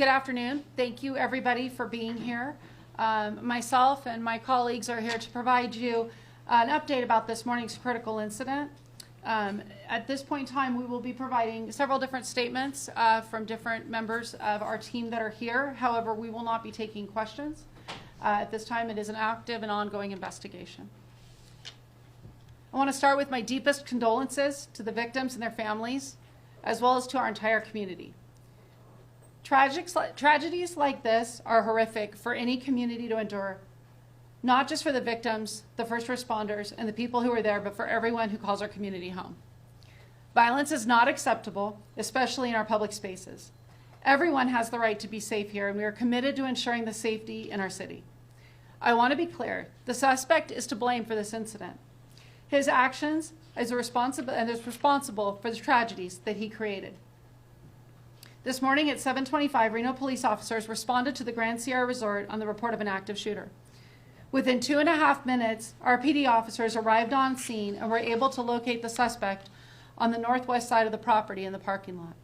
Good afternoon. Thank you, everybody, for being here. Myself and my colleagues are here to provide you an update about this morning's critical incident. At this point in time, we will be providing several different statements from different members of our team that are here. However, we will not be taking questions. At this time, it is an active and ongoing investigation. I want to start with my deepest condolences to the victims and their families, as well as to our entire community. Tragedies like this are horrific for any community to endure, not just for the victims, the first responders, and the people who are there, but for everyone who calls our community home. Violence is not acceptable, especially in our public spaces. Everyone has the right to be safe here, and we are committed to ensuring the safety in our city. I want to be clear, the suspect is to blame for this incident. His actions is responsible for the tragedies that he created. This morning at 7:25, Reno police officers responded to the Grand Sierra Resort on the report of an active shooter. Within 2.5 minutes, our PD officers arrived on scene and were able to locate the suspect on the northwest side of the property in the parking lot.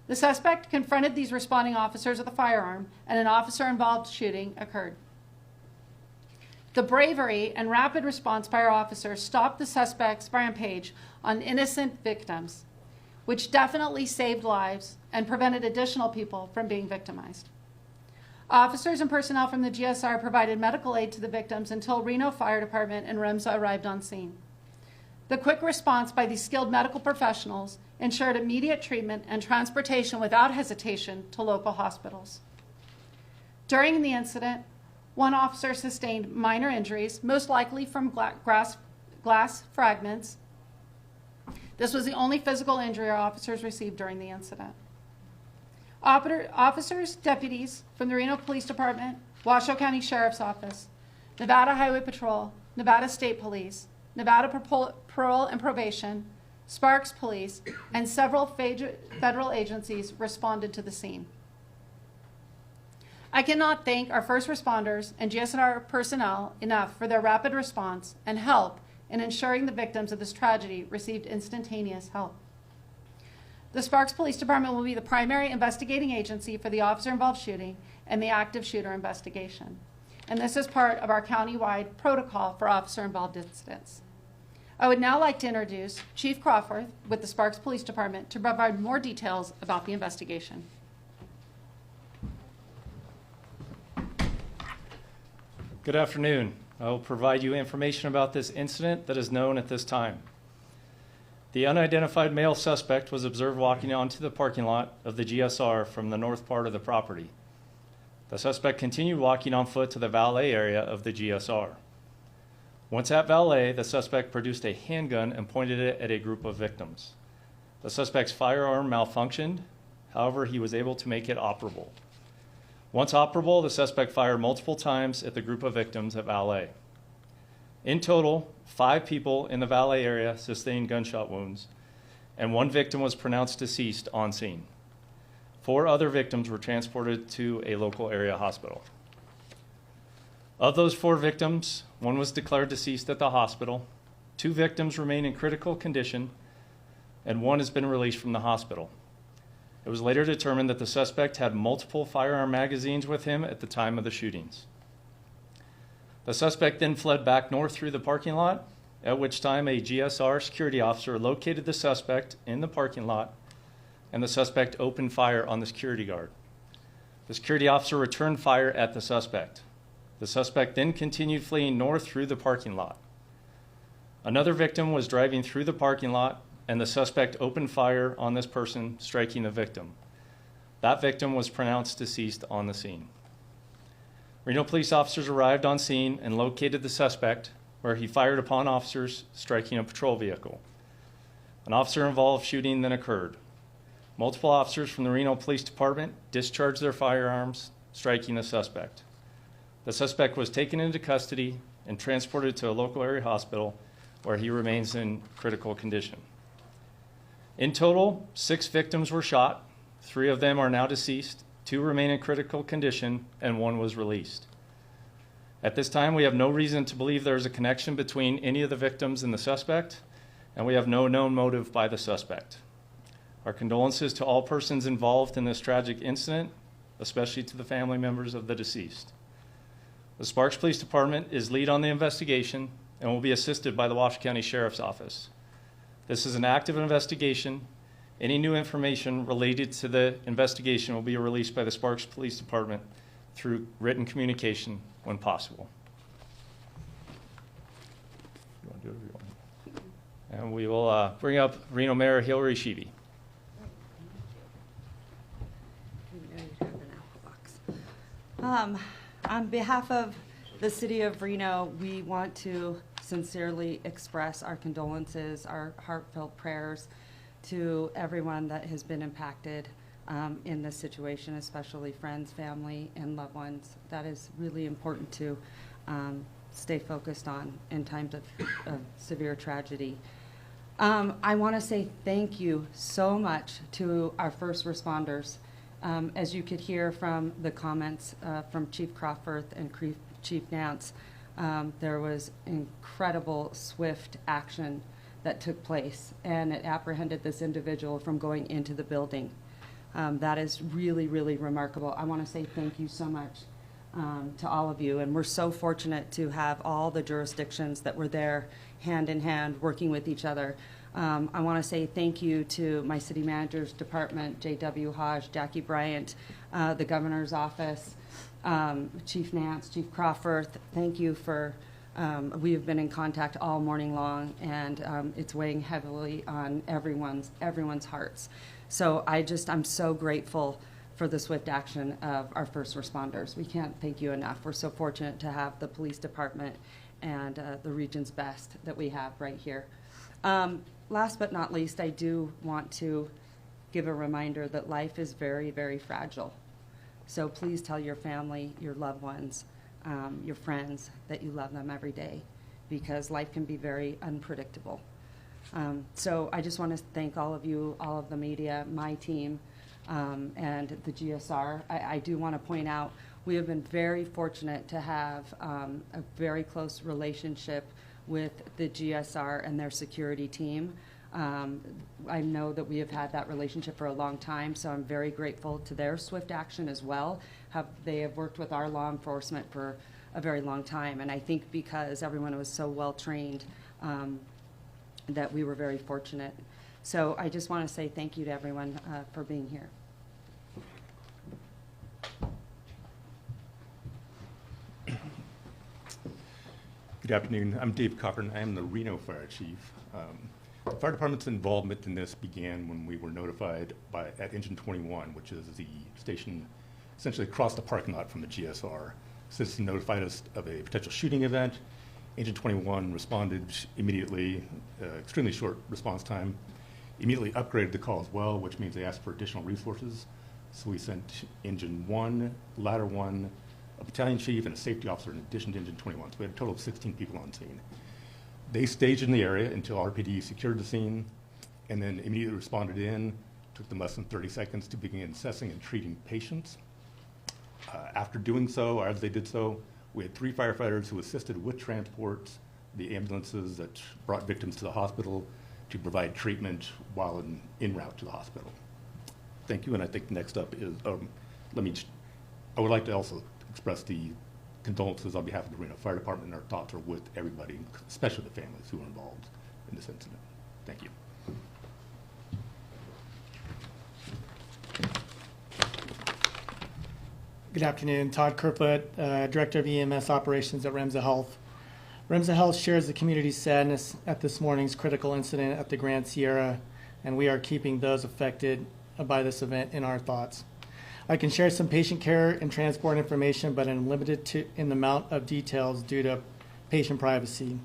The suspect confronted these responding officers with a firearm, and an officer-involved shooting occurred. The bravery and rapid response by our officers stopped the suspect's rampage on innocent victims, which definitely saved lives and prevented additional people from being victimized. Officers and personnel from the GSR provided medical aid to the victims until Reno Fire Department and REMSA arrived on scene. The quick response by these skilled medical professionals ensured immediate treatment and transportation without hesitation to local hospitals. During the incident, one officer sustained minor injuries, most likely from glass fragments. This was the only physical injury our officers received during the incident. Officers, deputies from the Reno Police Department, Washoe County Sheriff's Office, Nevada Highway Patrol, Nevada State Police, Nevada Parole and Probation, Sparks Police, and several federal agencies responded to the scene. I cannot thank our first responders and GSR personnel enough for their rapid response and help in ensuring the victims of this tragedy received instantaneous help. The Sparks Police Department will be the primary investigating agency for the officer-involved shooting and the active shooter investigation. And this is part of our county-wide protocol for officer-involved incidents. I would now like to introduce Chief Crawford with the Sparks Police Department to provide more details about the investigation. Good afternoon. I will provide you information about this incident that is known at this time. The unidentified male suspect was observed walking onto the parking lot of the GSR from the north part of the property. The suspect continued walking on foot to the valet area of the GSR. Once at valet, the suspect produced a handgun and pointed it at a group of victims. The suspect's firearm malfunctioned, however, he was able to make it operable. Once operable, the suspect fired multiple times at the group of victims at valet. In total, 5 people in the valet area sustained gunshot wounds, and 1 victim was pronounced deceased on scene. 4 other victims were transported to a local area hospital. Of those 4 victims, 1 was declared deceased at the hospital, 2 victims remain in critical condition, and 1 has been released from the hospital. It was later determined that the suspect had multiple firearm magazines with him at the time of the shootings. The suspect then fled back north through the parking lot, at which time a GSR security officer located the suspect in the parking lot, and the suspect opened fire on the security guard. The security officer returned fire at the suspect. The suspect then continued fleeing north through the parking lot. Another victim was driving through the parking lot, and the suspect opened fire on this person, striking the victim. That victim was pronounced deceased on the scene. Reno police officers arrived on scene and located the suspect, where he fired upon officers, striking a patrol vehicle. An officer-involved shooting then occurred. Multiple officers from the Reno Police Department discharged their firearms, striking the suspect. The suspect was taken into custody and transported to a local area hospital, where he remains in critical condition. In total, 6 victims were shot. 3 of them are now deceased, 2 remain in critical condition, and 1 was released. At this time, we have no reason to believe there is a connection between any of the victims and the suspect, and we have no known motive by the suspect. Our condolences to all persons involved in this tragic incident, especially to the family members of the deceased. The Sparks Police Department is lead on the investigation and will be assisted by the Washoe County Sheriff's Office. This is an active investigation. Any new information related to the investigation will be released by the Sparks Police Department through written communication when possible. You want to do it or you want? And we will bring up Reno Mayor Hillary Sheevey. On behalf of the city of Reno, we want to sincerely express our condolences, our heartfelt prayers to everyone that has been impacted in this situation, especially friends, family, and loved ones. That is really important to stay focused on in times of severe tragedy. I want to say thank you so much to our first responders. As you could hear from the comments from Chief Crawford and Chief Nance, there was incredible, swift action that took place, and it apprehended this individual from going into the building. That is really, really remarkable. I want to say thank you so much to all of you, and we're so fortunate to have all the jurisdictions that were there hand in hand working with each other. I want to say thank you to my city manager's department, J.W. Hodge, Jackie Bryant, the governor's office, Chief Nance, Chief Crawford. Thank you for, we have been in contact all morning long, and it's weighing heavily on everyone's hearts. So I'm so grateful for the swift action of our first responders. We can't thank you enough. We're so fortunate to have the police department and the region's best that we have right here. Last but not least, I do want to give a reminder that life is very, very fragile. So please tell your family, your loved ones, your friends that you love them every day, because life can be very unpredictable. So I just want to thank all of you, all of the media, my team, and the GSR. I do want to point out we have been very fortunate to have a very close relationship with the GSR and their security team. I know that we have had that relationship for a long time, so I'm very grateful to their swift action as well. They have worked with our law enforcement for a very long time, and I think because everyone was so well trained that we were very fortunate. So I just want to say thank you to everyone for being here. Good afternoon. I'm Dave Cochran. I am the Reno Fire Chief. The fire department's involvement in this began when we were notified at Engine 21, which is the station essentially across the parking lot from the GSR. Citizen notified us of a potential shooting event. Engine 21 responded immediately, extremely short response time, immediately upgraded the call as well, which means they asked for additional resources. So we sent Engine 1, Ladder 1, a battalion chief, and a safety officer in addition to Engine 21. So we had a total of 16 people on scene. They staged in the area until RPD secured the scene, and then immediately responded in. Took them less than 30 seconds to begin assessing and treating patients. After doing so, or as they did so, we had 3 firefighters who assisted with transports, the ambulances that brought victims to the hospital to provide treatment while en route to the hospital. Thank you, and I think next up is, I would like to also express the condolences on behalf of the Reno Fire Department, and our thoughts are with everybody, especially the families who were involved in this incident. Thank you. Good afternoon. Todd Kerfoot, Director of EMS Operations at Remsa Health. Remsa Health shares the community's sadness at this morning's critical incident at the Grand Sierra, and we are keeping those affected by this event in our thoughts. I can share some patient care and transport information, but I'm limited in the amount of details due to patient privacy.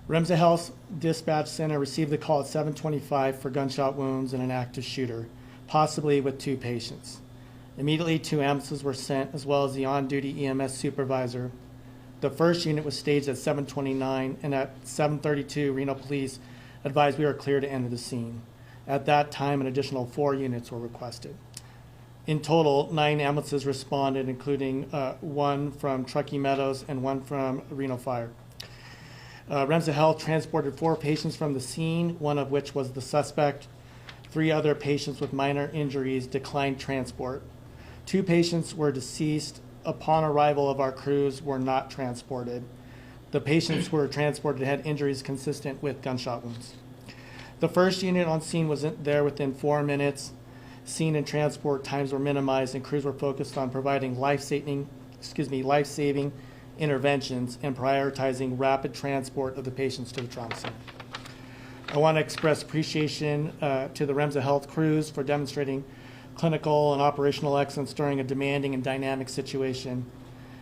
Remsa Health Dispatch Center received the call at 7:25 for gunshot wounds and an active shooter, possibly with 2 patients. Immediately, 2 ambulances were sent, as well as the on-duty EMS supervisor. The first unit was staged at 7:29, and at 7:32, Reno Police advised we were clear to enter the scene. At that time, an additional 4 units were requested. In total, 9 ambulances responded, including 1 from Truckee Meadows and 1 from Reno Fire. Remsa Health transported 4 patients from the scene, 1 of which was the suspect. 3 other patients with minor injuries declined transport. 2 patients were deceased upon arrival of our crews were not transported. The patients who were transported had injuries consistent with gunshot wounds. The first unit on scene was there within 4 minutes. Scene and transport times were minimized, and crews were focused on providing life-saving interventions and prioritizing rapid transport of the patients to the trauma center. I want to express appreciation to the Remsa Health crews for demonstrating clinical and operational excellence during a demanding and dynamic situation.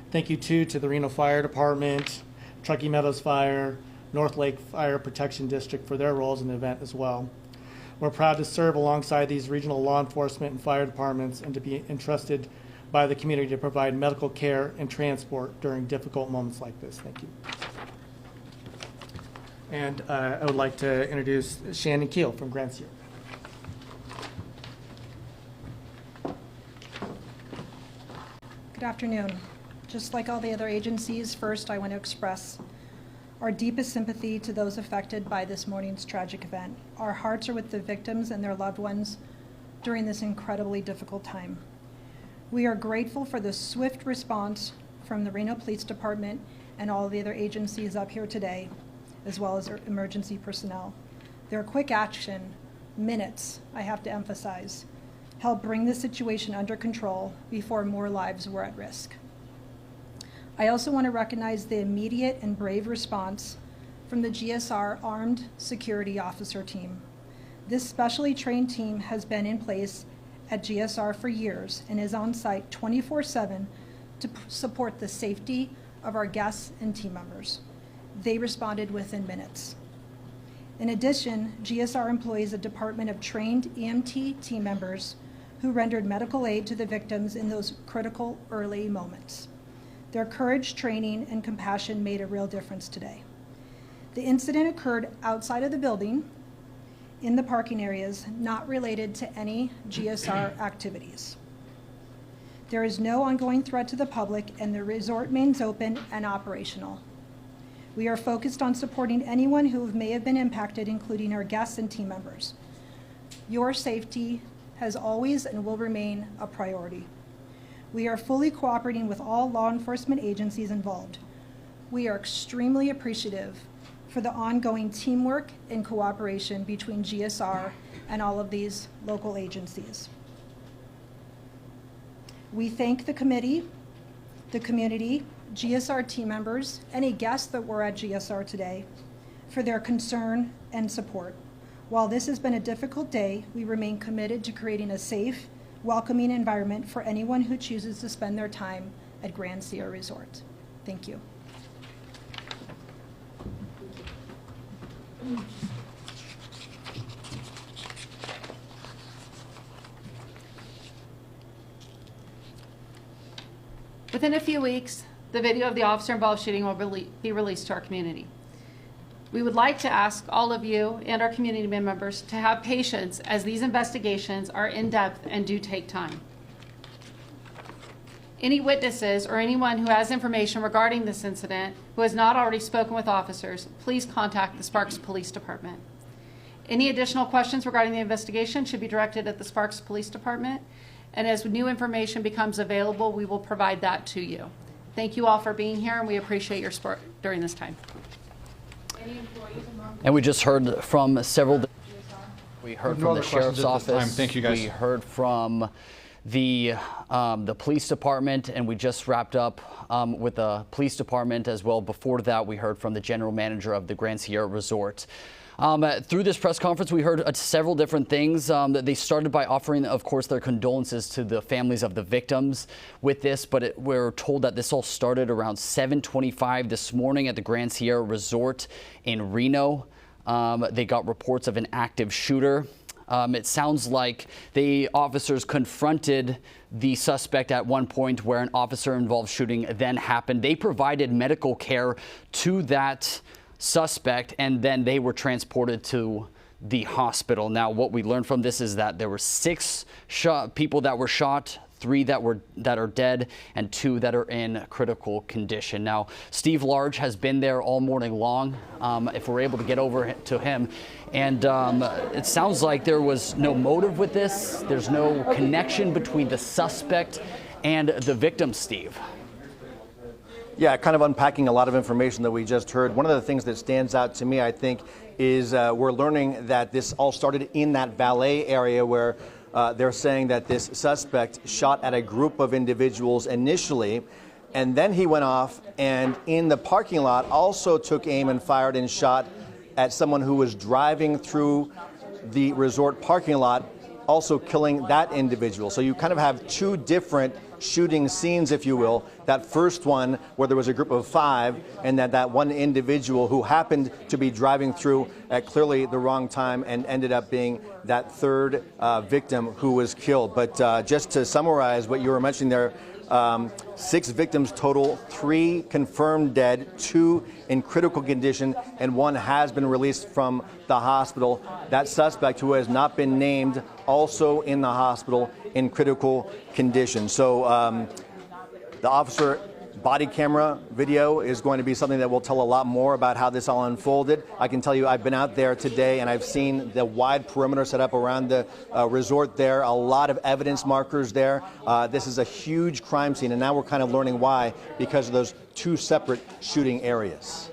Thank you too to the Reno Fire Department, Truckee Meadows Fire, North Lake Fire Protection District for their roles in the event as well. We're proud to serve alongside these regional law enforcement and fire departments and to be entrusted by the community to provide medical care and transport during difficult moments like this. Thank you. And I would like to introduce Shannon Keel from Grand Sierra. Good afternoon. Just like all the other agencies, first I want to express our deepest sympathy to those affected by this morning's tragic event. Our hearts are with the victims and their loved ones during this incredibly difficult time. We are grateful for the swift response from the Reno Police Department and all the other agencies up here today, as well as our emergency personnel. Their quick action, minutes, I have to emphasize, helped bring the situation under control before more lives were at risk. I also want to recognize the immediate and brave response from the GSR Armed Security Officer team. This specially trained team has been in place at GSR for years and is on site 24/7 to support the safety of our guests and team members. They responded within minutes. In addition, GSR employs a department of trained EMT team members who rendered medical aid to the victims in those critical early moments. Their courage, training, and compassion made a real difference today. The incident occurred outside of the building, in the parking areas, not related to any GSR activities. There is no ongoing threat to the public, and the resort remains open and operational. We are focused on supporting anyone who may have been impacted, including our guests and team members. Your safety has always and will remain a priority. We are fully cooperating with all law enforcement agencies involved. We are extremely appreciative for the ongoing teamwork and cooperation between GSR and all of these local agencies. We thank the committee, the community, GSR team members, any guests that were at GSR today for their concern and support. While this has been a difficult day, we remain committed to creating a safe, welcoming environment for anyone who chooses to spend their time at Grand Sierra Resort. Thank you. Within a few weeks, the video of the officer-involved shooting will be released to our community. We would like to ask all of you and our community members to have patience as these investigations are in-depth and do take time. Any witnesses or anyone who has information regarding this incident who has not already spoken with officers, please contact the Sparks Police Department. Any additional questions regarding the investigation should be directed at the Sparks Police Department, and as new information becomes available, we will provide that to you. Thank you all for being here, and we appreciate your support during this time. And we just heard from several. We heard from the sheriff's office. Thank you, guys. We heard from the police department, and we just wrapped up with the police department as well. Before that, we heard from the general manager of the Grand Sierra Resort. Through this press conference, we heard several different things. That they started by offering, of course, their condolences to the families of the victims with this, but we're told that this all started around 7:25 this morning at the Grand Sierra Resort in Reno. They got reports of an active shooter. It sounds like the officers confronted the suspect at one point where an officer-involved shooting then happened. They provided medical care to that suspect, and then they were transported to the hospital. Now, what we learned from this is that there were 6 people that were shot, 3 that are dead, and 2 that are in critical condition. Now, Steve Large has been there all morning long. If we're able to get over to him, and it sounds like there was no motive with this. There's no connection between the suspect and the victim, Steve. Yeah, kind of unpacking a lot of information that we just heard. One of the things that stands out to me, I think, is we're learning that this all started in that valet area where they're saying that this suspect shot at a group of individuals initially, and then he went off and in the parking lot also took aim and fired and shot at someone who was driving through the resort parking lot, also killing that individual. So you kind of have 2 different shooting scenes, if you will. That first one where there was a group of 5 and that one individual who happened to be driving through at clearly the wrong time and ended up being that 3rd victim who was killed. But just to summarize what you were mentioning there, 6 victims total, 3 confirmed dead, 2 in critical condition, and 1 has been released from the hospital. That suspect, who has not been named, also in the hospital in critical condition. So the officer body camera video is going to be something that will tell a lot more about how this all unfolded. I can tell you I've been out there today and I've seen the wide perimeter set up around the resort there, a lot of evidence markers there. This is a huge crime scene, and now we're kind of learning why, because of those 2 separate shooting areas.